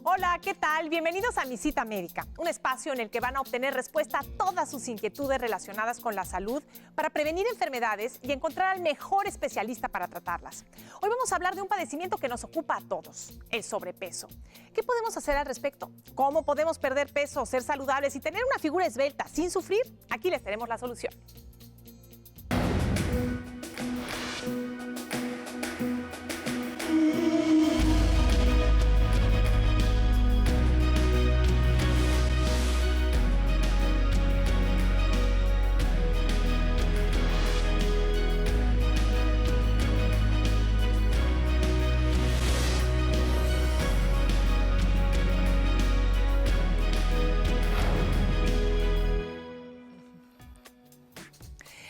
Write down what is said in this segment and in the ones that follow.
Hola, ¿qué tal? Bienvenidos a Mi Cita Médica, un espacio en el que van a obtener respuesta a todas sus inquietudes relacionadas con la salud para prevenir enfermedades y encontrar al mejor especialista para tratarlas. Hoy vamos a hablar de un padecimiento que nos ocupa a todos, el sobrepeso. ¿Qué podemos hacer al respecto? ¿Cómo podemos perder peso, ser saludables y tener una figura esbelta sin sufrir? Aquí les tenemos la solución.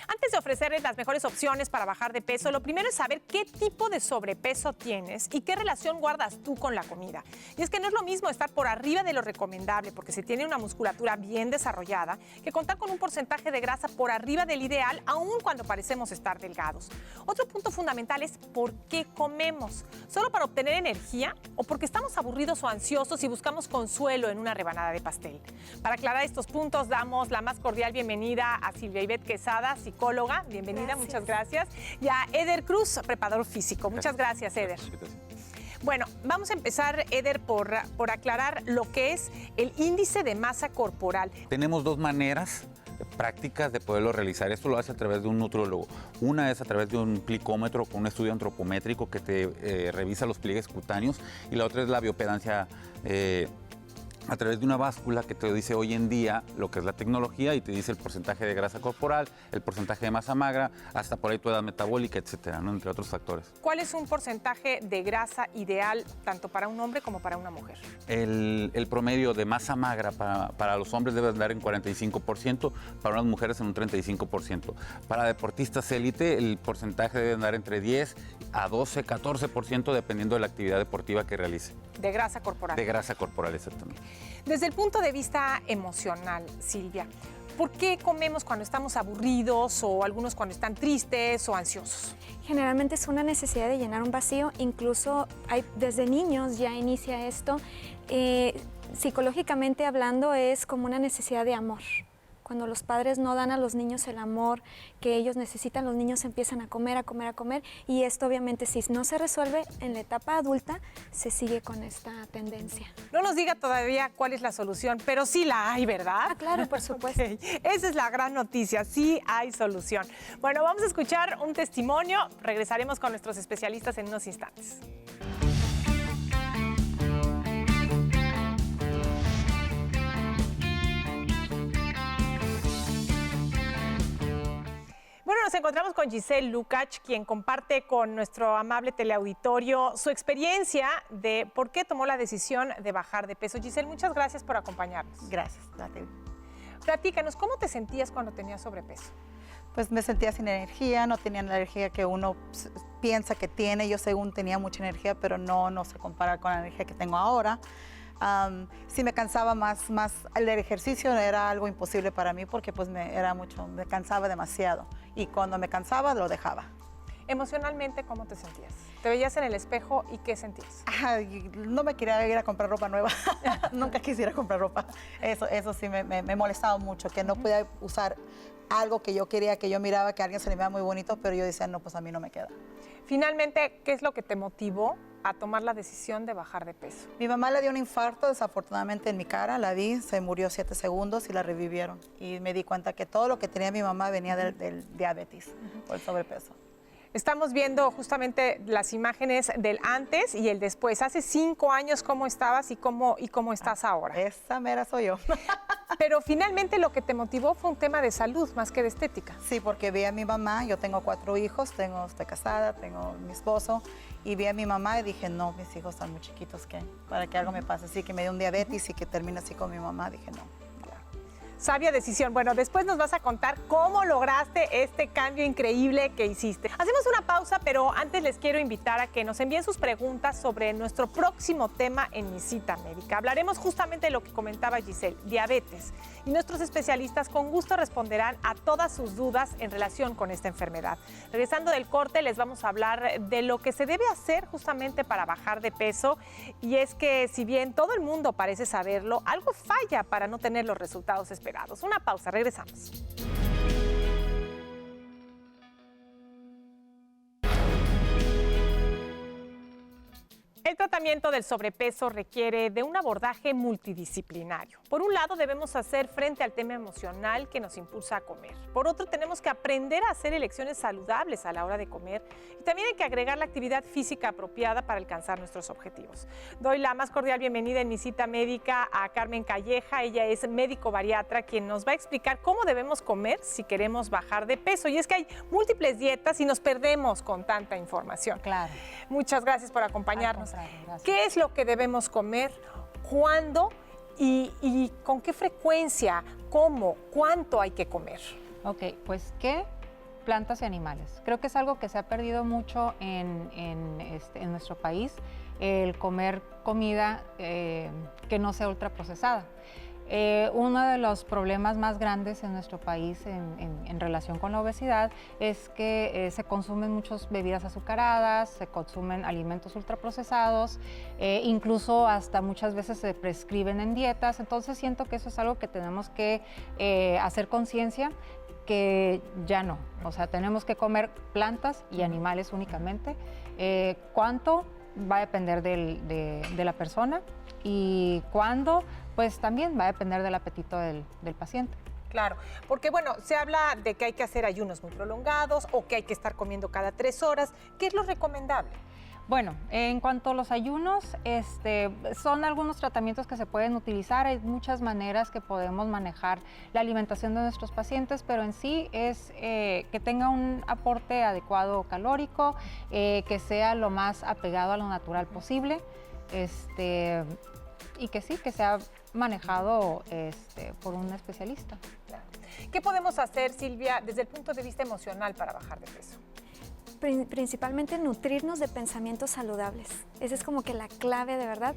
Antes de ofrecerles las mejores opciones para bajar de peso, lo primero es saber qué tipo de sobrepeso tienes y qué relación guardas tú con la comida. Y es que no es lo mismo estar por arriba de lo recomendable, porque se tiene una musculatura bien desarrollada, que contar con un porcentaje de grasa por arriba del ideal, aun cuando parecemos estar delgados. Otro punto fundamental es por qué comemos. ¿Solo para obtener energía o porque estamos aburridos o ansiosos y buscamos consuelo en una rebanada de pastel? Para aclarar estos puntos, damos la más cordial bienvenida a Silvia Ivette Quesada, psicóloga, bienvenida, gracias. Muchas gracias. Y a Eder Cruz, preparador físico. Muchas gracias, Eder. Bueno, vamos a empezar, Eder, por aclarar lo que es el índice de masa corporal. Tenemos dos maneras prácticas de poderlo realizar. Esto lo hace a través de un nutriólogo. Una es a través de un plicómetro con un estudio antropométrico que te revisa los pliegues cutáneos, y la otra es la bioimpedancia a través de una báscula que te dice hoy en día lo que es la tecnología y te dice el porcentaje de grasa corporal, el porcentaje de masa magra, hasta por ahí tu edad metabólica, etcétera, ¿no? Entre otros factores. ¿Cuál es un porcentaje de grasa ideal tanto para un hombre como para una mujer? El promedio de masa magra para los hombres debe andar en 45%, para unas mujeres en un 35%. Para deportistas élite el porcentaje debe andar entre 10 a 12, 14% dependiendo de la actividad deportiva que realice. De grasa corporal. De grasa corporal, exactamente. Desde el punto de vista emocional, Silvia, ¿por qué comemos cuando estamos aburridos o algunos cuando están tristes o ansiosos? Generalmente es una necesidad de llenar un vacío, incluso desde niños ya inicia esto. Psicológicamente hablando es como una necesidad de amor. Cuando los padres no dan a los niños el amor que ellos necesitan, los niños empiezan a comer, y esto obviamente si no se resuelve en la etapa adulta, se sigue con esta tendencia. No nos diga todavía cuál es la solución, pero sí la hay, ¿verdad? Ah, claro, por supuesto. Okay. Esa es la gran noticia, sí hay solución. Bueno, vamos a escuchar un testimonio, regresaremos con nuestros especialistas en unos instantes. Bueno, nos encontramos con Giselle Lukács, quien comparte con nuestro amable teleauditorio su experiencia de por qué tomó la decisión de bajar de peso. Giselle, muchas gracias por acompañarnos. Gracias, Natalie. Platícanos, ¿cómo te sentías cuando tenías sobrepeso? Pues me sentía sin energía, no tenía la energía que uno piensa que tiene. Yo según tenía mucha energía, pero no se compara con la energía que tengo ahora. Si me cansaba más el ejercicio era algo imposible para mí porque pues me cansaba demasiado, y cuando me cansaba lo dejaba. Emocionalmente, ¿cómo te sentías? ¿Te veías en el espejo y qué sentías? No me quería ir a comprar ropa nueva. Nunca quisiera comprar ropa. Eso sí me molestaba mucho, que no podía usar algo que yo quería, que yo miraba que a alguien se le veía muy bonito, pero yo decía, no, pues a mí no me queda. Finalmente, ¿qué es lo que te motivó a tomar la decisión de bajar de peso? Mi mamá le dio un infarto, desafortunadamente, en mi cara. La vi, se murió 7 segundos y la revivieron. Y me di cuenta que todo lo que tenía mi mamá venía del diabetes o el sobrepeso. Estamos viendo justamente las imágenes del antes y el después. Hace 5 años, ¿cómo estabas y cómo estás ahora? Esa mera soy yo. Pero finalmente lo que te motivó fue un tema de salud más que de estética. Sí, porque vi a mi mamá, yo tengo 4 hijos, estoy casada, tengo mi esposo, y vi a mi mamá y dije, no, mis hijos están muy chiquitos, para que algo me pase así, que me dé un diabetes y que termine así con mi mamá, dije no. Sabia decisión. Bueno, después nos vas a contar cómo lograste este cambio increíble que hiciste. Hacemos una pausa, pero antes les quiero invitar a que nos envíen sus preguntas sobre nuestro próximo tema en Mi Cita Médica. Hablaremos justamente de lo que comentaba Giselle, diabetes. Y nuestros especialistas con gusto responderán a todas sus dudas en relación con esta enfermedad. Regresando del corte, les vamos a hablar de lo que se debe hacer justamente para bajar de peso. Y es que si bien todo el mundo parece saberlo, algo falla para no tener los resultados esperados. Una pausa, regresamos. El tratamiento del sobrepeso requiere de un abordaje multidisciplinario. Por un lado, debemos hacer frente al tema emocional que nos impulsa a comer. Por otro, tenemos que aprender a hacer elecciones saludables a la hora de comer. Y también hay que agregar la actividad física apropiada para alcanzar nuestros objetivos. Doy la más cordial bienvenida en Mi Cita Médica a Carmen Calleja. Ella es médico bariatra, quien nos va a explicar cómo debemos comer si queremos bajar de peso. Y es que hay múltiples dietas y nos perdemos con tanta información. Claro. Muchas gracias por acompañarnos. Gracias. ¿Qué es lo que debemos comer? ¿Cuándo? ¿Y con qué frecuencia? ¿Cómo? ¿Cuánto hay que comer? Ok, pues ¿qué? Plantas y animales. Creo que es algo que se ha perdido mucho en nuestro país, el comer comida que no sea ultraprocesada. Uno de los problemas más grandes en nuestro país en relación con la obesidad es que se consumen muchas bebidas azucaradas, se consumen alimentos ultraprocesados, incluso hasta muchas veces se prescriben en dietas. Entonces siento que eso es algo que tenemos que hacer conciencia, que ya no. O sea, tenemos que comer plantas y animales únicamente. ¿Cuánto? Va a depender de la persona, y cuándo, pues también va a depender del apetito del paciente. Claro, porque bueno, se habla de que hay que hacer ayunos muy prolongados o que hay que estar comiendo cada 3 horas. ¿Qué es lo recomendable? Bueno, en cuanto a los ayunos, son algunos tratamientos que se pueden utilizar. Hay muchas maneras que podemos manejar la alimentación de nuestros pacientes, pero en sí es que tenga un aporte adecuado calórico, que sea lo más apegado a lo natural posible, y que sí, que sea manejado por un especialista. Claro. ¿Qué podemos hacer, Silvia, desde el punto de vista emocional para bajar de peso? Principalmente nutrirnos de pensamientos saludables. Esa es como que la clave, de verdad.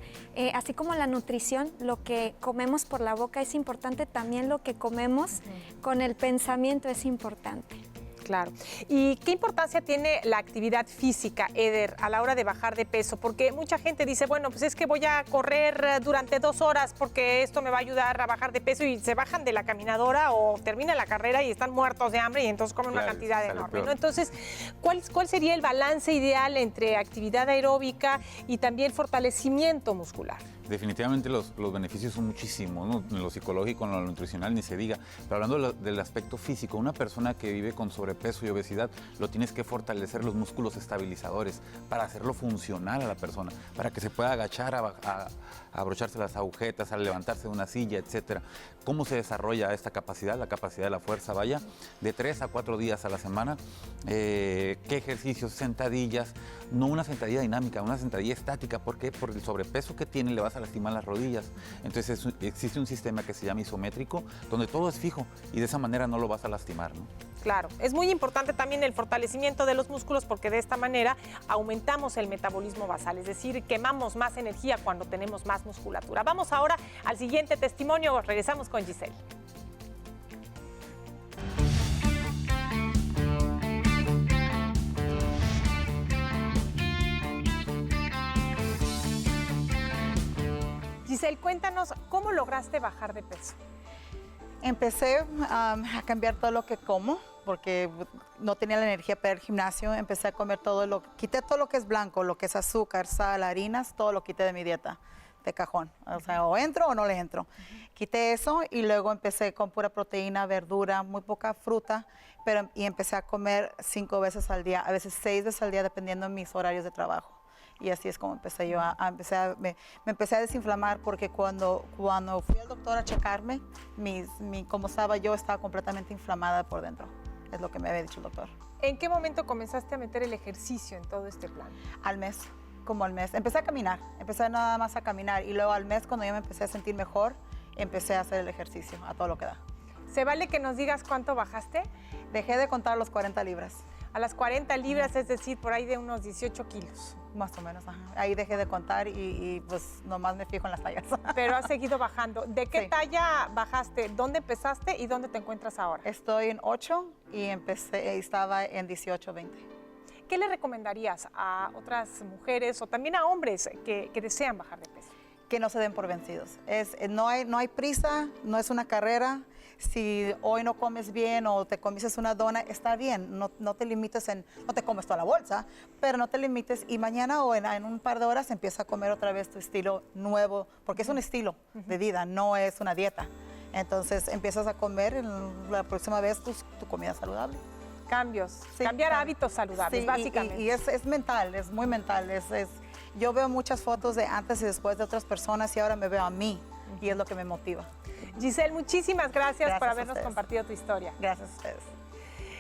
Así como la nutrición, lo que comemos por la boca es importante, también lo que comemos con el pensamiento es importante. Claro. ¿Y qué importancia tiene la actividad física, Eder, a la hora de bajar de peso? Porque mucha gente dice, bueno, pues es que voy a correr durante 2 horas porque esto me va a ayudar a bajar de peso, y se bajan de la caminadora o terminan la carrera y están muertos de hambre y entonces comen una cantidad enorme, ¿no? Entonces, ¿cuál sería el balance ideal entre actividad aeróbica y también fortalecimiento muscular? Definitivamente los beneficios son muchísimos, ¿no? En lo psicológico, en lo nutricional, ni se diga. Pero hablando del aspecto físico, una persona que vive con sobrepeso y obesidad, lo tienes que fortalecer los músculos estabilizadores para hacerlo funcional a la persona, para que se pueda agachar, a abrocharse las agujetas, a levantarse de una silla, etcétera. ¿Cómo se desarrolla esta capacidad? La capacidad de la fuerza, vaya, de 3 a 4 días a la semana. ¿Qué ejercicios? Sentadillas, no una sentadilla dinámica, una sentadilla estática. ¿Por qué? Por el sobrepeso que tiene le vas a lastimar las rodillas. Entonces existe un sistema que se llama isométrico, donde todo es fijo y de esa manera no lo vas a lastimar, ¿no? Claro, es muy importante también el fortalecimiento de los músculos, porque de esta manera aumentamos el metabolismo basal, es decir, quemamos más energía cuando tenemos más musculatura. Vamos ahora al siguiente testimonio, regresamos con Giselle. Giselle, cuéntanos, ¿cómo lograste bajar de peso? Empecé a cambiar todo lo que como, porque no tenía la energía para ir al gimnasio. Empecé a comer quité todo lo que es blanco, lo que es azúcar, sal, harinas, todo lo quité de mi dieta, de cajón. O sea, o entro o no le entro. Quité eso y luego empecé con pura proteína, verdura, muy poca fruta, y empecé a comer 5 veces al día, a veces 6 veces al día, dependiendo de mis horarios de trabajo. Y así es como empecé yo me empecé a desinflamar, porque cuando fui al doctor a checarme, como estaba yo, estaba completamente inflamada por dentro. Es lo que me había dicho el doctor. ¿En qué momento comenzaste a meter el ejercicio en todo este plan? Al mes, como al mes. Empecé a caminar, empecé nada más a caminar, y luego al mes, cuando yo me empecé a sentir mejor, empecé a hacer el ejercicio a todo lo que da. ¿Se vale que nos digas cuánto bajaste? Dejé de contar los 40 libras, A las 40 libras, es decir, por ahí de unos 18 kilos. más o menos. Ajá. Ahí dejé de contar y pues nomás me fijo en las tallas. Pero has seguido bajando. ¿De qué Sí. talla bajaste? ¿Dónde empezaste y dónde te encuentras ahora? Estoy en 8 y estaba en 18, 20. ¿Qué le recomendarías a otras mujeres o también a hombres que desean bajar de peso? Que no se den por vencidos. No hay prisa, no es una carrera. Si hoy no comes bien o te comiste una dona, está bien. No te limites no te comes toda la bolsa, pero no te limites y mañana o en un par de horas empieza a comer otra vez tu estilo nuevo, porque es un estilo de vida, no es una dieta. Entonces empiezas a comer la próxima vez tu comida saludable. Cambios, Sí, cambiar claro. hábitos saludables, Sí, básicamente. y es mental, es muy mental. Yo veo muchas fotos de antes y después de otras personas y ahora me veo a mí y es lo que me motiva. Giselle, muchísimas gracias Gracias por a habernos ustedes. compartido tu historia. Gracias a ustedes.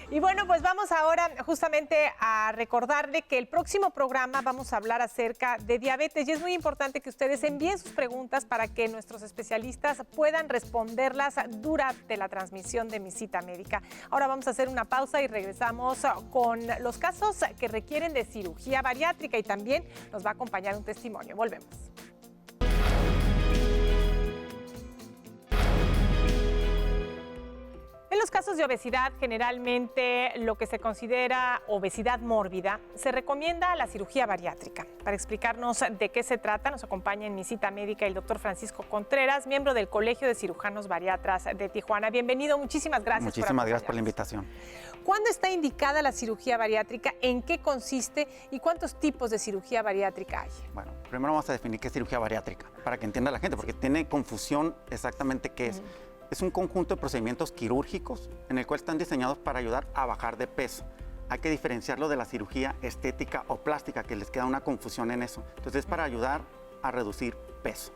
Y bueno, pues vamos ahora justamente a recordarle que el próximo programa vamos a hablar acerca de diabetes y es muy importante que ustedes envíen sus preguntas para que nuestros especialistas puedan responderlas durante la transmisión de Mi Cita Médica. Ahora vamos a hacer una pausa y regresamos con los casos que requieren de cirugía bariátrica y también nos va a acompañar un testimonio. Volvemos. En los casos de obesidad, generalmente lo que se considera obesidad mórbida, se recomienda la cirugía bariátrica. Para explicarnos de qué se trata, nos acompaña en Mi Cita Médica el doctor Francisco Contreras, miembro del Colegio de Cirujanos Bariatras de Tijuana. Bienvenido, muchísimas gracias. Muchísimas gracias por la invitación. ¿Cuándo está indicada la cirugía bariátrica? ¿En qué consiste? ¿Y cuántos tipos de cirugía bariátrica hay? Bueno, primero vamos a definir qué es cirugía bariátrica, para que entienda la gente, porque tiene confusión exactamente qué es. Es un conjunto de procedimientos quirúrgicos en el cual están diseñados para ayudar a bajar de peso. Hay que diferenciarlo de la cirugía estética o plástica, que les queda una confusión en eso. Entonces es para ayudar a reducir peso.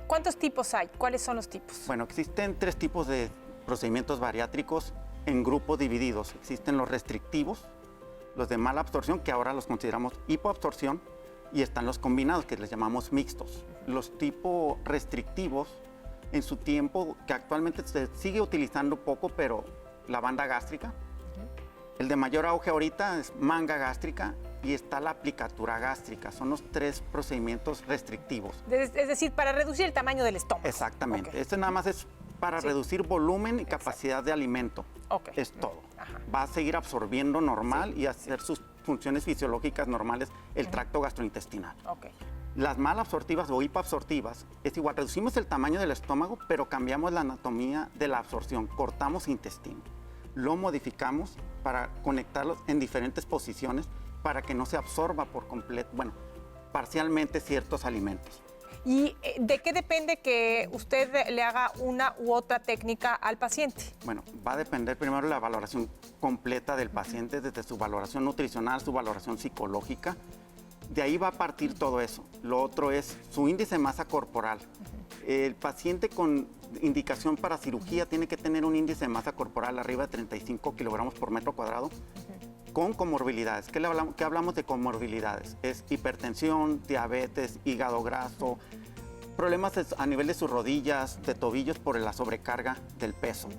¿Cuántos tipos hay? ¿Cuáles son los tipos? Bueno, existen 3 tipos de procedimientos bariátricos en grupos divididos. Existen los restrictivos, los de mala absorción, que ahora los consideramos hipoabsorción, y están los combinados, que les llamamos mixtos. Los tipos restrictivos, en su tiempo, que actualmente se sigue utilizando poco, pero la banda gástrica. El de mayor auge ahorita es manga gástrica y está la aplicatura gástrica. Son los 3 procedimientos restrictivos. Es decir, para reducir el tamaño del estómago. Exactamente. Ok. Este nada más es para Sí. reducir volumen y capacidad de alimento. Ok. Es todo. Ajá. Va a seguir absorbiendo normal y hacer sus funciones fisiológicas normales el tracto gastrointestinal. Ok. Las mal absortivas o hipoabsortivas es igual, reducimos el tamaño del estómago, pero cambiamos la anatomía de la absorción, cortamos intestino, lo modificamos para conectarlos en diferentes posiciones para que no se absorba por completo, bueno, parcialmente ciertos alimentos. ¿Y de qué depende que usted le haga una u otra técnica al paciente? Bueno, va a depender primero de la valoración completa del paciente, desde su valoración nutricional, su valoración psicológica. De ahí va a partir todo eso. Lo otro es su índice de masa corporal. El paciente con indicación para cirugía tiene que tener un índice de masa corporal arriba de 35 kilogramos por metro cuadrado con comorbilidades. ¿Qué hablamos de comorbilidades? Es hipertensión, diabetes, hígado graso, problemas a nivel de sus rodillas, de tobillos por la sobrecarga del peso.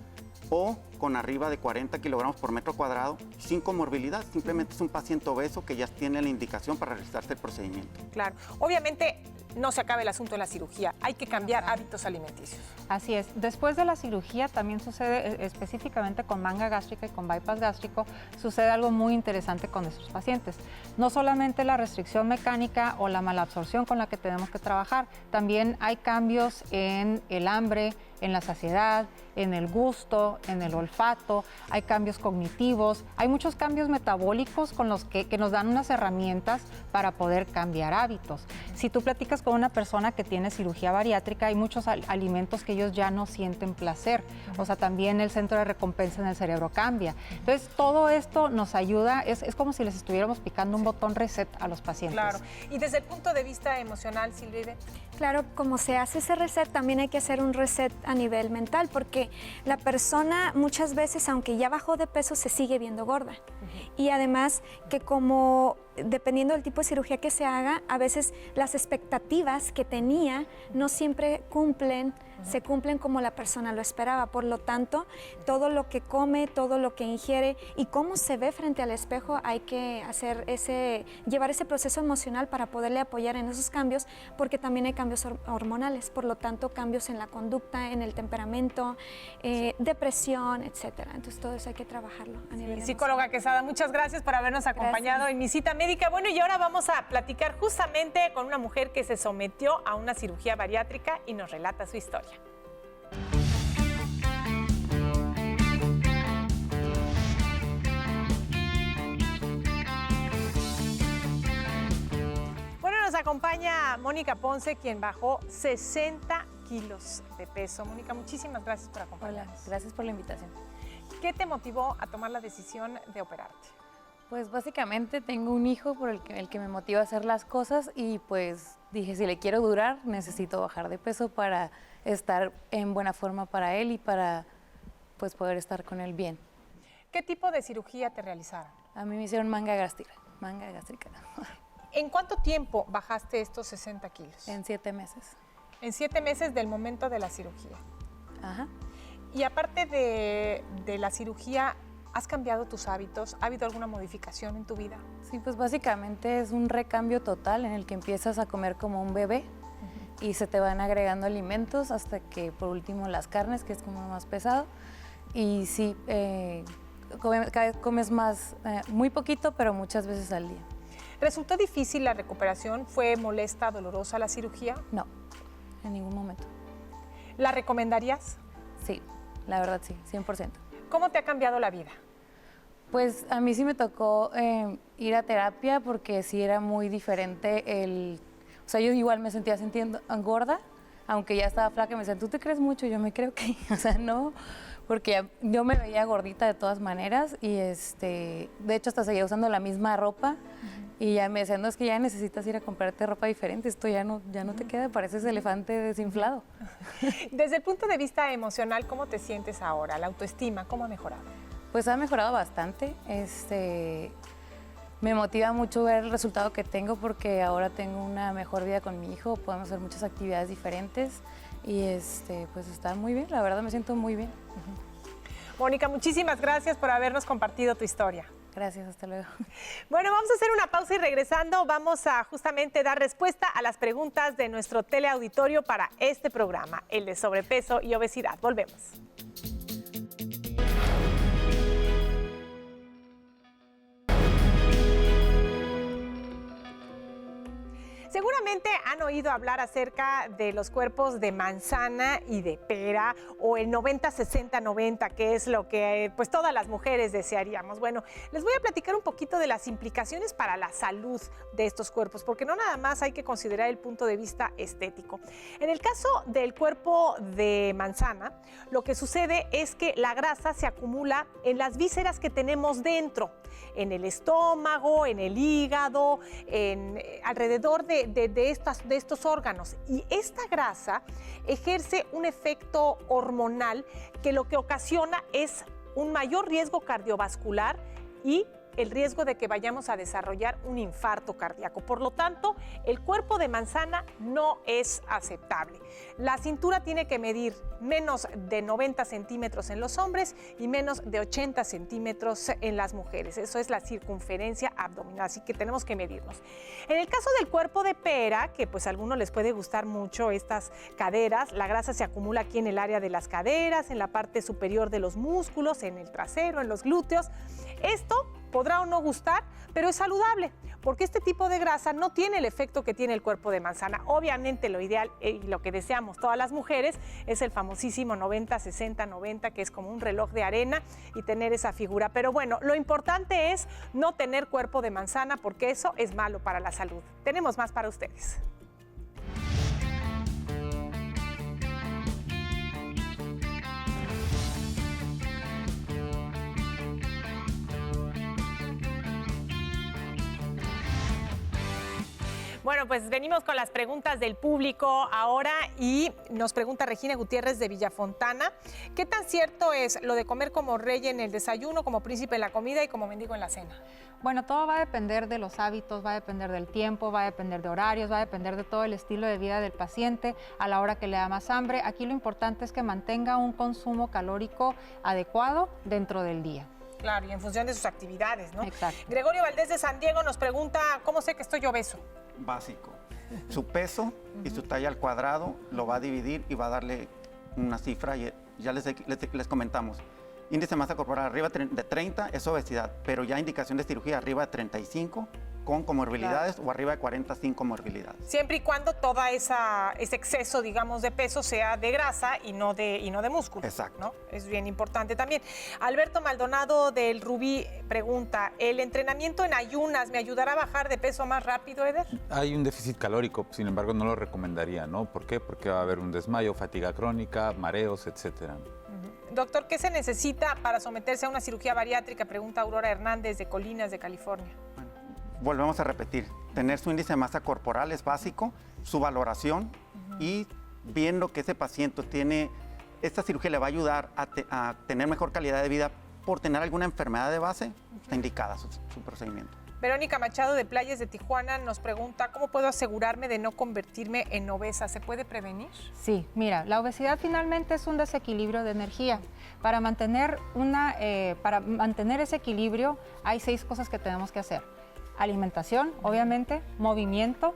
O con arriba de 40 kilogramos por metro cuadrado, sin comorbilidad. Simplemente es un paciente obeso que ya tiene la indicación para realizarse el procedimiento. Claro. Obviamente no se acaba el asunto en la cirugía. Hay que cambiar hábitos alimenticios. Así es. Después de la cirugía también sucede, específicamente con manga gástrica y con bypass gástrico, sucede algo muy interesante con nuestros pacientes. No solamente la restricción mecánica o la malabsorción con la que tenemos que trabajar, también hay cambios en el hambre, en la saciedad, en el gusto, en el olfato, hay cambios cognitivos, hay muchos cambios metabólicos con los que nos dan unas herramientas para poder cambiar hábitos. Si tú platicas con una persona que tiene cirugía bariátrica, hay muchos alimentos que ellos ya no sienten placer, o sea, también el centro de recompensa en el cerebro cambia. Entonces, todo esto nos ayuda, es como si les estuviéramos picando un botón reset a los pacientes. Claro. Y desde el punto de vista emocional, Silvia. Claro, como se hace ese reset, también hay que hacer un reset a nivel mental, porque la persona muchas veces, aunque ya bajó de peso, se sigue viendo gorda. Y además que como dependiendo del tipo de cirugía que se haga, a veces las expectativas que tenía no siempre cumplen se cumplen como la persona lo esperaba. Por lo tanto, todo lo que come, todo lo que ingiere y cómo se ve frente al espejo, hay que llevar ese proceso emocional para poderle apoyar en esos cambios, porque también hay cambios hormonales, por lo tanto, cambios en la conducta, en el temperamento, depresión, etcétera. Entonces, todo eso hay que trabajarlo a nivel Psicóloga Quesada, muchas gracias por habernos acompañado en mi cita médica. Bueno, y ahora vamos a platicar justamente con una mujer que se sometió a una cirugía bariátrica y nos relata su historia. Bueno, nos acompaña Mónica Ponce, quien bajó 60 kilos de peso. Mónica, muchísimas gracias por acompañarnos. Hola, gracias por la invitación. ¿Qué te motivó a tomar la decisión de operarte? Pues básicamente tengo un hijo por el que me motiva a hacer las cosas y pues dije, si le quiero durar, necesito bajar de peso para estar en buena forma para él y para pues poder estar con él bien. ¿Qué tipo de cirugía te realizaron? A mí me hicieron manga gástrica. ¿En cuánto tiempo bajaste estos 60 kilos? En 7 meses. En 7 meses del momento de la cirugía. Ajá. Y aparte de la cirugía, ¿has cambiado tus hábitos? ¿Ha habido alguna modificación en tu vida? Sí, pues básicamente es un recambio total en el que empiezas a comer como un bebé y se te van agregando alimentos hasta que por último las carnes, que es como lo más pesado. Y sí, cada vez comes más, muy poquito, pero muchas veces al día. ¿Resultó difícil la recuperación? ¿Fue molesta, dolorosa la cirugía? No, en ningún momento. ¿La recomendarías? Sí, la verdad sí, 100%. ¿Cómo te ha cambiado la vida? Pues a mí sí me tocó ir a terapia porque sí era muy diferente o sea, yo igual me sentía sintiendo gorda, aunque ya estaba flaca y me decían, ¿tú te crees mucho? Yo me creo que, o sea, no, porque yo me veía gordita de todas maneras y de hecho hasta seguía usando la misma ropa y ya me decían, no, es que ya necesitas ir a comprarte ropa diferente, esto ya no te queda, pareces elefante desinflado. Desde el punto de vista emocional, ¿cómo te sientes ahora? ¿La autoestima, cómo ha mejorado? Pues ha mejorado bastante, me motiva mucho ver el resultado que tengo porque ahora tengo una mejor vida con mi hijo, podemos hacer muchas actividades diferentes y pues está muy bien, la verdad me siento muy bien. Mónica, muchísimas gracias por habernos compartido tu historia. Gracias, hasta luego. Bueno, vamos a hacer una pausa y regresando vamos a justamente dar respuesta a las preguntas de nuestro teleauditorio para este programa, el de sobrepeso y obesidad. Volvemos. Seguramente han oído hablar acerca de los cuerpos de manzana y de pera o el 90-60-90, que es lo que pues todas las mujeres desearíamos. Bueno, les voy a platicar un poquito de las implicaciones para la salud de estos cuerpos, porque no nada más hay que considerar el punto de vista estético. En el caso del cuerpo de manzana, lo que sucede es que la grasa se acumula en las vísceras que tenemos dentro, en el estómago, en el hígado, alrededor de estos órganos. Y esta grasa ejerce un efecto hormonal que lo que ocasiona es un mayor riesgo cardiovascular y el riesgo de que vayamos a desarrollar un infarto cardíaco. Por lo tanto, el cuerpo de manzana no es aceptable. La cintura tiene que medir menos de 90 centímetros en los hombres y menos de 80 centímetros en las mujeres. Eso es la circunferencia abdominal, así que tenemos que medirnos. En el caso del cuerpo de pera, que pues a algunos les puede gustar mucho estas caderas, la grasa se acumula aquí en el área de las caderas, en la parte superior de los músculos, en el trasero, en los glúteos. Esto podrá o no gustar, pero es saludable, porque este tipo de grasa no tiene el efecto que tiene el cuerpo de manzana. Obviamente lo ideal y lo que deseamos todas las mujeres es el famosísimo 90-60-90, que es como un reloj de arena y tener esa figura. Pero bueno, lo importante es no tener cuerpo de manzana, porque eso es malo para la salud. Tenemos más para ustedes. Bueno, pues venimos con las preguntas del público ahora y nos pregunta Regina Gutiérrez de Villafontana. ¿Qué tan cierto es lo de comer como rey en el desayuno, como príncipe en la comida y como mendigo en la cena? Bueno, todo va a depender de los hábitos, va a depender del tiempo, va a depender de horarios, va a depender de todo el estilo de vida del paciente a la hora que le da más hambre. Aquí lo importante es que mantenga un consumo calórico adecuado dentro del día. Claro, y en función de sus actividades, ¿no? Exacto. Gregorio Valdés de San Diego nos pregunta, ¿cómo sé que estoy obeso? Básico. Su peso y su talla al cuadrado lo va a dividir y va a darle una cifra. Y ya les comentamos. Índice de masa corporal arriba de 30 es obesidad, pero ya indicación de cirugía arriba de 35 con comorbilidades o arriba de 40 sin comorbilidades. Siempre y cuando todo ese exceso, digamos, de peso sea de grasa y no de músculo. Exacto. ¿No? Es bien importante también. Alberto Maldonado del Rubí pregunta, ¿el entrenamiento en ayunas me ayudará a bajar de peso más rápido, Eder? Hay un déficit calórico, sin embargo no lo recomendaría, ¿no? ¿Por qué? Porque va a haber un desmayo, fatiga crónica, mareos, etcétera. Doctor, ¿qué se necesita para someterse a una cirugía bariátrica? Pregunta Aurora Hernández de Colinas, de California. Bueno, volvemos a repetir, tener su índice de masa corporal es básico, su valoración y viendo que ese paciente tiene, esta cirugía le va a ayudar a tener mejor calidad de vida por tener alguna enfermedad de base, está indicada su procedimiento. Verónica Machado de Playas de Tijuana nos pregunta, ¿cómo puedo asegurarme de no convertirme en obesa? ¿Se puede prevenir? Sí, mira, la obesidad finalmente es un desequilibrio de energía. Para mantener ese equilibrio hay 6 cosas que tenemos que hacer. Alimentación, obviamente, movimiento,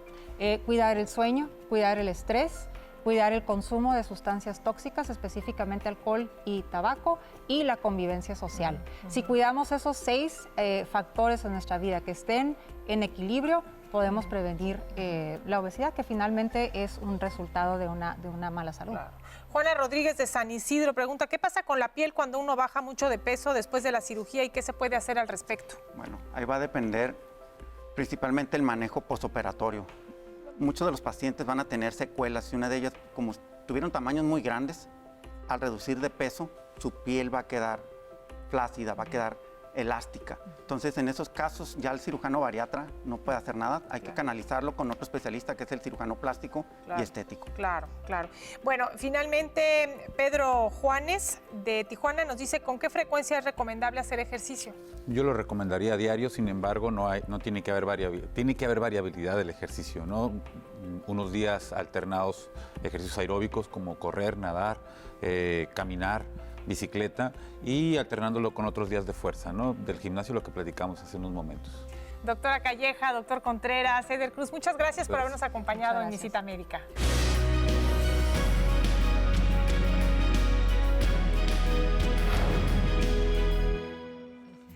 cuidar el sueño, cuidar el estrés, cuidar el consumo de sustancias tóxicas, específicamente alcohol y tabaco, y la convivencia social. Si cuidamos esos 6 factores en nuestra vida que estén en equilibrio, podemos prevenir la obesidad, que finalmente es un resultado de una mala salud. Claro. Juana Rodríguez de San Isidro pregunta, ¿qué pasa con la piel cuando uno baja mucho de peso después de la cirugía y qué se puede hacer al respecto? Bueno, ahí va a depender principalmente el manejo postoperatorio. Muchos de los pacientes van a tener secuelas y una de ellas, como tuvieron tamaños muy grandes, al reducir de peso, su piel va a quedar flácida, va a quedar elástica. Entonces, en esos casos, ya el cirujano bariatra no puede hacer nada. Hay que canalizarlo con otro especialista, que es el cirujano plástico y estético. Claro, claro. Bueno, finalmente, Pedro Juanes de Tijuana nos dice, ¿con qué frecuencia es recomendable hacer ejercicio? Yo lo recomendaría diario, sin embargo, no tiene que haber variabilidad del ejercicio, ¿no? Unos días alternados, ejercicios aeróbicos como correr, nadar, caminar, bicicleta, y alternándolo con otros días de fuerza, ¿no? Del gimnasio, lo que platicamos hace unos momentos. Doctora Calleja, doctor Contreras, Eder Cruz, muchas gracias por habernos acompañado en Mi Cita Médica.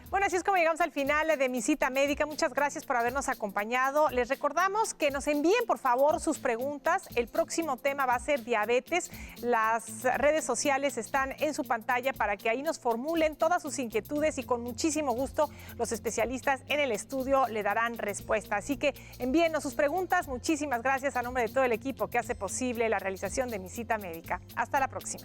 Bueno, así es como llegamos al final de Mi Cita Médica. Muchas gracias por habernos acompañado. Les recordamos que nos envíen, por favor, sus preguntas. El próximo tema va a ser diabetes. Las redes sociales están en su pantalla para que ahí nos formulen todas sus inquietudes y con muchísimo gusto los especialistas en el estudio le darán respuesta. Así que envíennos sus preguntas. Muchísimas gracias a nombre de todo el equipo que hace posible la realización de Mi Cita Médica. Hasta la próxima.